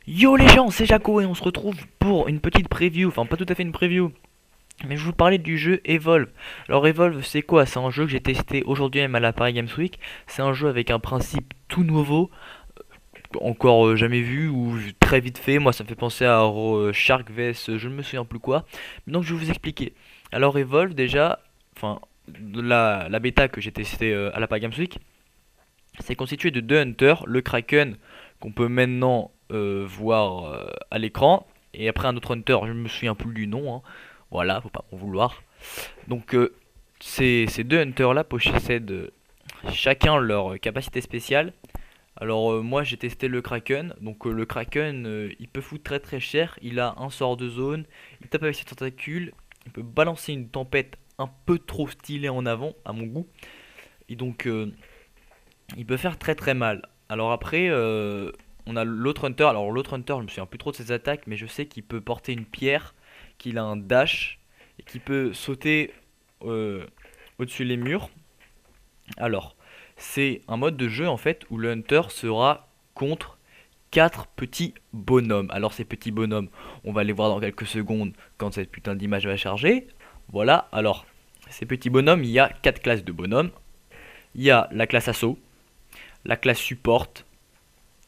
Yo les gens, c'est Jaco et on se retrouve pour une petite preview, enfin pas tout à fait une preview, mais je vous parlais du jeu Evolve. Alors Evolve c'est quoi? C'est un jeu que j'ai testé aujourd'hui même à la Paris Games Week. C'est un jeu avec un principe tout nouveau, encore jamais vu ou très vite fait. Moi ça me fait penser à Shark vs je ne me souviens plus quoi. Donc je vais vous expliquer. Alors Evolve déjà, enfin la bêta que j'ai testée à la Paris Games Week, c'est constitué de deux hunters, le Kraken qu'on peut maintenant voir à l'écran, et après un autre hunter, je me souviens plus du nom, hein. Voilà, faut pas m'en vouloir. Donc ces deux hunters là possèdent chacun leur capacité spéciale. Alors moi j'ai testé le Kraken, donc le Kraken il peut foutre très très cher, il a un sort de zone, il tape avec ses tentacules, il peut balancer une tempête un peu trop stylée en avant à mon goût, et donc il peut faire très très mal. Alors après, on a l'autre Hunter. Alors l'autre Hunter, je me souviens plus trop de ses attaques, mais je sais qu'il peut porter une pierre, qu'il a un dash, et qu'il peut sauter au-dessus les murs. Alors, c'est un mode de jeu en fait où le Hunter sera contre 4 petits bonhommes. Alors ces petits bonhommes, on va les voir dans quelques secondes quand cette putain d'image va charger. Voilà, alors ces petits bonhommes, il y a 4 classes de bonhommes. Il y a la classe assaut, la classe support,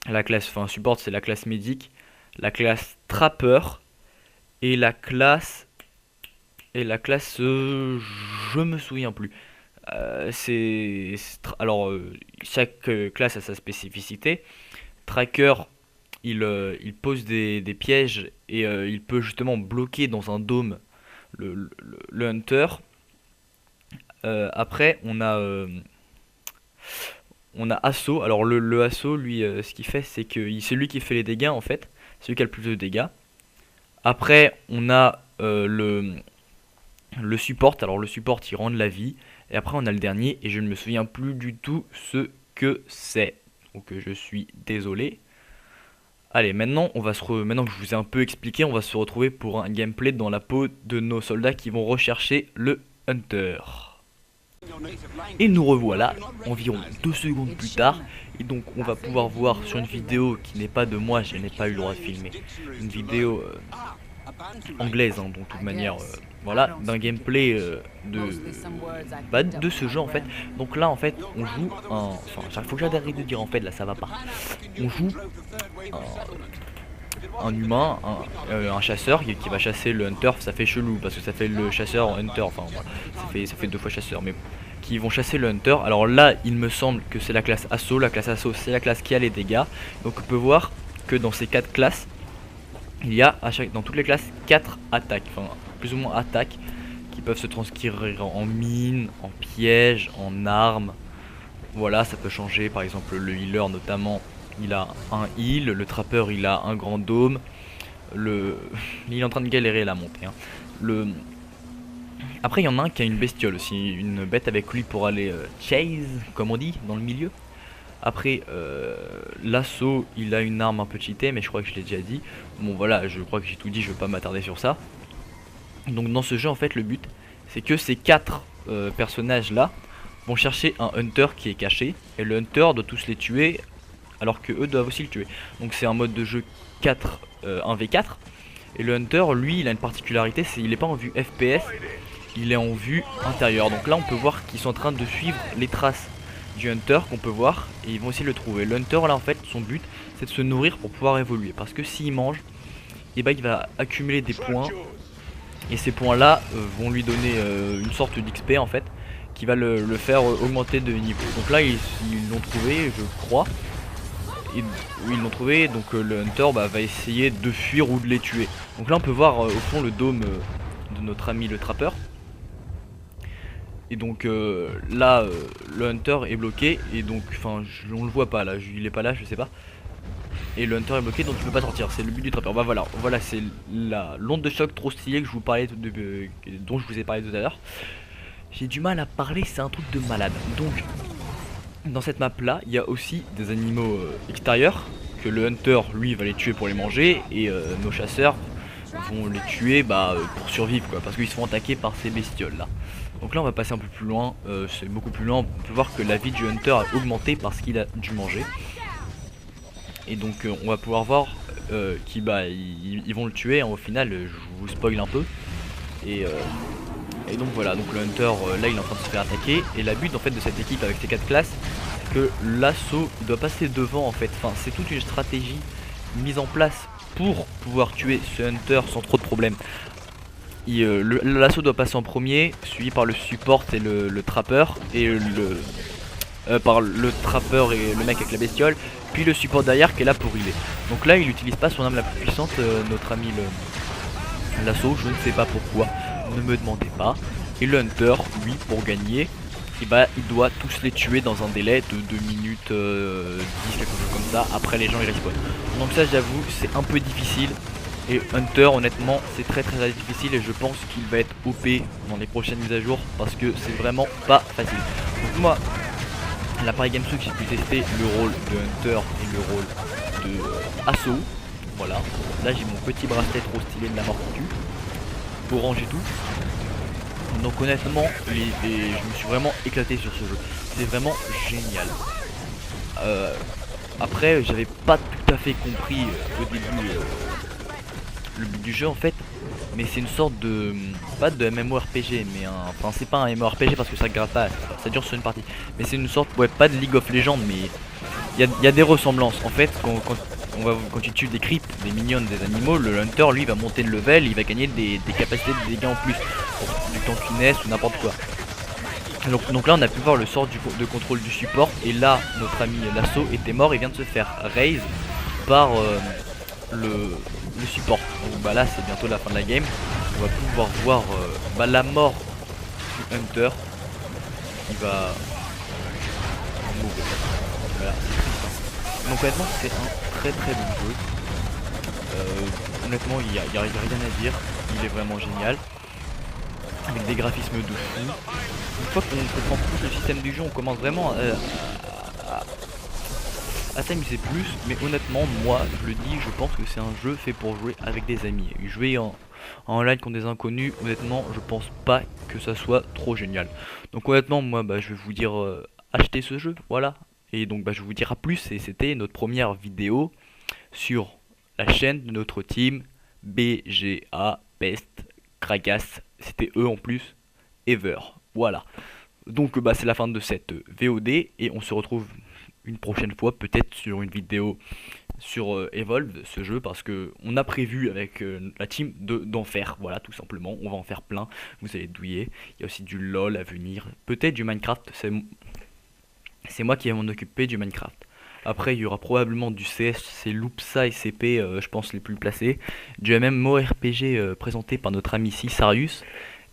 enfin support c'est la classe médic, la classe trapper et la classe je me souviens plus. Alors chaque classe a sa spécificité. Tracker il pose des pièges et il peut justement bloquer dans un dôme le hunter. Après on a Assaut. Alors le Assaut, lui, ce qu'il fait, c'est que c'est lui qui fait les dégâts en fait. C'est lui qui a le plus de dégâts. Après, on a le support. Alors le support, il rend de la vie. Et après, on a le dernier. Et je ne me souviens plus du tout ce que c'est. Donc je suis désolé. Allez, maintenant que je vous ai un peu expliqué, on va se retrouver pour un gameplay dans la peau de nos soldats qui vont rechercher le Hunter. Et nous revoilà environ 2 secondes plus tard. Et donc on va pouvoir voir sur une vidéo qui n'est pas de moi, je n'ai pas eu le droit de filmer. Une vidéo anglaise, hein, donc de toute manière, voilà, d'un gameplay de ce jeu en fait. Donc là en fait on joue enfin faut que j'arrête de dire en fait, là ça va pas. On joue un humain, un chasseur qui va chasser le hunter. Ça fait chelou parce que ça fait le chasseur hunter, enfin voilà, ça fait deux fois chasseur, mais qui vont chasser le hunter. Alors là il me semble que c'est la classe assaut. La classe assaut c'est la classe qui a les dégâts. Donc on peut voir que dans ces quatre classes il y a dans toutes les classes 4 attaques, enfin plus ou moins attaques, qui peuvent se transcrire en mine, en piège, en arme. Voilà, ça peut changer. Par exemple le healer notamment, il a un heal, le trapper il a un grand dôme, il est en train de galérer à la montée, hein. Après il y en a un qui a une bestiole aussi, une bête avec lui pour aller chase comme on dit dans le milieu. Après l'assaut il a une arme un peu cheatée, mais je crois que je l'ai déjà dit. Bon voilà, je crois que j'ai tout dit, je vais pas m'attarder sur ça. Donc dans ce jeu en fait le but c'est que ces quatre personnages là vont chercher un hunter qui est caché, et le hunter doit tous les tuer alors que eux doivent aussi le tuer. Donc c'est un mode de jeu 4 1v4. Et le hunter lui il a une particularité, c'est il est pas en vue FPS, il est en vue intérieure. Donc là on peut voir qu'ils sont en train de suivre les traces du hunter qu'on peut voir, et ils vont essayer de le trouver. Le hunter là en fait son but c'est de se nourrir pour pouvoir évoluer, parce que s'il mange, et bah il va accumuler des points, et ces points là vont lui donner une sorte d'XP en fait, qui va le faire augmenter de niveau. Donc là ils l'ont trouvé je crois. Et, oui ils l'ont trouvé, donc le hunter va essayer de fuir ou de les tuer. Donc là on peut voir au fond le dôme de notre ami le trappeur. Et donc là le hunter est bloqué, et donc enfin on le voit pas là, il est pas là, je sais pas. Et le hunter est bloqué donc il peut pas sortir, c'est le but du trappeur. Bah voilà c'est la l'onde de choc trop stylée que je vous parlais dont je vous ai parlé tout à l'heure. J'ai du mal à parler, c'est un truc de malade. Donc dans cette map là il y a aussi des animaux extérieurs que le hunter lui va les tuer pour les manger, et nos chasseurs vont les tuer pour survivre quoi, parce qu'ils se font attaquer par ces bestioles là. Donc là on va passer un peu plus loin, c'est beaucoup plus loin. On peut voir que la vie du hunter a augmenté parce qu'il a dû manger. Et donc on va pouvoir voir qui bah ils vont le tuer, hein, au final je vous spoil un peu. Et, euh, et donc voilà, donc le Hunter là il est en train de se faire attaquer. Et la but en fait de cette équipe avec ces 4 classes, c'est que l'assaut il doit passer devant en fait. Enfin c'est toute une stratégie mise en place pour pouvoir tuer ce Hunter sans trop de problèmes. L'assaut doit passer en premier, suivi par le support et le trappeur, et par le trappeur et le mec avec la bestiole, puis le support derrière qui est là pour healer. Donc là il n'utilise pas son arme la plus puissante, notre ami l'assaut, je ne sais pas pourquoi, ne me demandez pas. Et le Hunter, lui, pour gagner, et bah il doit tous les tuer dans un délai de 2 minutes 10, quelque chose comme ça, après les gens ils respawnent. Donc ça j'avoue c'est un peu difficile. Et Hunter honnêtement c'est très difficile, et je pense qu'il va être OP dans les prochaines mises à jour parce que c'est vraiment pas facile. Donc moi, à la Paris Games Week j'ai pu tester le rôle de Hunter et le rôle de Assaut. Voilà, là j'ai mon petit bracelet trop stylé de la mort qui tue, orange et tout. Donc honnêtement je me suis vraiment éclaté sur ce jeu, c'est vraiment génial. Après j'avais pas tout à fait compris au début le but du jeu en fait, mais c'est une sorte de, pas de MMORPG, mais enfin c'est pas un MMORPG parce que ça grave pas, ça dure sur une partie, mais c'est une sorte, ouais, pas de League of Legends, mais il y a des ressemblances en fait. Quand tu tues des creeps, des minions, des animaux, le Hunter lui va monter de level, il va gagner des capacités de dégâts en plus, du tankiness ou n'importe quoi. Donc là on a pu voir le sort de contrôle du support, et là notre ami l'assaut était mort et vient de se faire raise par le support. Donc bah là c'est bientôt la fin de la game, on va pouvoir voir bah, la mort du Hunter qui va mourir. Voilà. Donc honnêtement c'est un très bon jeu. Honnêtement il y a rien à dire, il est vraiment génial, avec des graphismes de fou. Une fois qu'on comprend plus le système du jeu, on commence vraiment à s'amuser plus. Mais honnêtement moi je le dis, je pense que c'est un jeu fait pour jouer avec des amis. Jouer en live contre des inconnus, honnêtement je pense pas que ça soit trop génial. Donc honnêtement moi bah, je vais vous dire achetez ce jeu, voilà. Et donc bah, je vais vous dire à plus, et c'était notre première vidéo sur la chaîne de notre team BGA Best Kragas, c'était eux en plus, Ever. Voilà. Donc bah c'est la fin de cette VOD, et on se retrouve une prochaine fois peut-être sur une vidéo sur Evolve, ce jeu, parce que on a prévu avec la team d'en faire, voilà, tout simplement. On va en faire plein, vous allez douiller. Il y a aussi du LOL à venir, peut-être du Minecraft, c'est moi qui vais m'en occuper du Minecraft. Après il y aura probablement du CS, c'est Loopsa et CP, je pense les plus placés. Du MMORPG présenté par notre ami Sarius.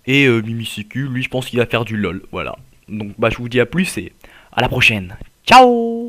Et Mimicicu, lui je pense qu'il va faire du LOL, voilà. Donc bah je vous dis à plus et à la prochaine. Ciao!